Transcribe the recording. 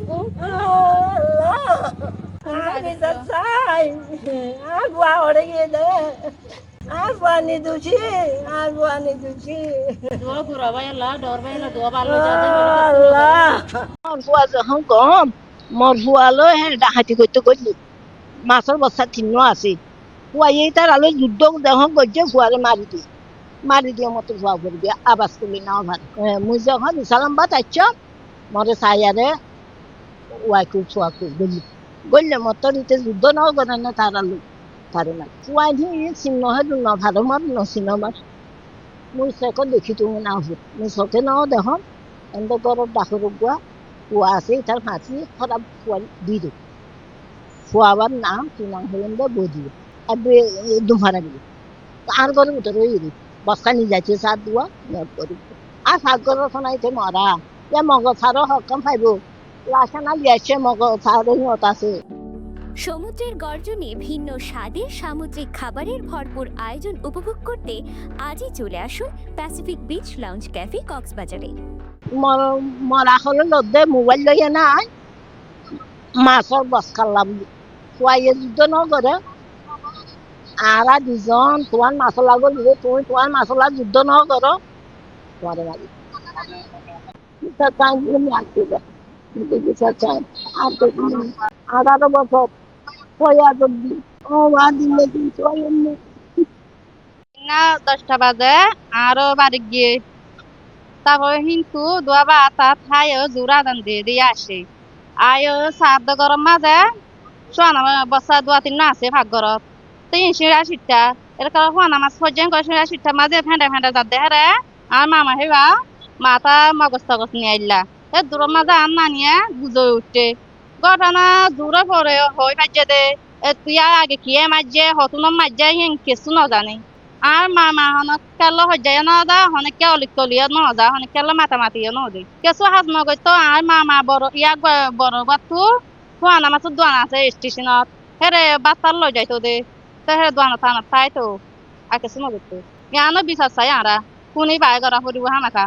আল্লাহ আমি তো চাই আর বুয়া ওরে গিয়ে দে আর বুয়ানি দুছি আর বুয়ানি দুছি আল্লাহ মোর বুয়া যখন কম মোর বুয়ালো হে ডাকাতি করতে করলি মাছের বস্তা তিন্ন আছে বুয়াই তার আলো যুদ্ধ যখন করছে বুয়ারে মারি দিয়ে মতো ভুয়া করবি আবাস করলি নাও ভাত মুই যখন ইসালামাবাদ আইছ মরে সাইয়ারে ওয়াইকু ফুয়াকু গল্লে মতো ইতে যুদ্ধ নাও করে না তার আলু তারে না ফুয়াই দিয়ে চিহ্ন হেলু ন ভালো মার ন চিহ্ন মার মুই সেকত দেখি তুমি না হুত মুই চকে নাও দেখ এন্দ গরব ডাকর গুয়া ফুয়া আছে তার ফাঁসি খারাপ ফুয়া দি দে ফুয়াবার নাম কি নাম হলেন বদি এবে দুমারা গিয়ে আর ঘরের ভিতরে ইরি বস্তা নিয়ে যাচ্ছে সার দুয়া আর সাত ঘরের শোনাইছে মরা এ মগ ছাড়ো হকম পাইব লাশানা লিয়াছে মগ ছাড়ো হিমত আছে সমুদ্রের গর্জনে ভিন্ন স্বাদের সামুদ্রিক খাবারের ভরপুর আয়োজন উপভোগ করতে আজই চলে আসুন প্যাসিফিক বিচ লাউঞ্জ ক্যাফে কক্সবাজারে। মরা হলে লদ্দে মোবাইল লইয়া নাই মাছর বস খাল্লাম খুয়াইয়ে যুদ্ধ ন করে আর দুজন তোমার মাছলা গলি তুমি তোমার মাছলা যুদ্ধ ন করো তোমার বাড়ি আর আরো বছর কয়া যদি ও বা দিলে কিন্তু না 10টা বাজে আরো বাড়ি গিয়ে তারপরে কিন্তু দোয়াবা তা খাই জোড়া দান দিয়ে আসে আয় সাত গরম মাঝে সোয়ানা বসা দোয়া তিন না আছে ভাগ ঘরত তিন শিরা সিটটা এরকম সোয়ানা মাছ পর্যন্ত করে শিরা সিটটা মাঝে ফেঁদা ফেঁদা যাত দেহারে আর মামা হেবা মাথা মগজ তগজ নিয়ে আইলা এ দূর মাঝে আর না নিয়ে বুঝে উঠতে ঘটনা দূরে পরে হয়ে ফাইজে দে তুই আগে কি মাঝে হতুন মাঝে কিছু ন জানি আর মামা হনক কেল হজ্জায় ন দা হনেক কে অলিক তলিয়া ন দা হনেক কেল মাতামাতিয়ে ন দে কেঁচু হাজ নগৈ তো আর মামা বড় ইয়াক বড় বাতু দোয়ানা মাছ দোয়ানা আছে স্টেশনত হেরে বাচ্চার লই যাইতো দে তো হেরে দোয়ানা থানা তাই তো আর কিছু নগৈ তো জ্ঞানও বিচার চাই আরা কোনই বাই করা ফুরিব হানাকা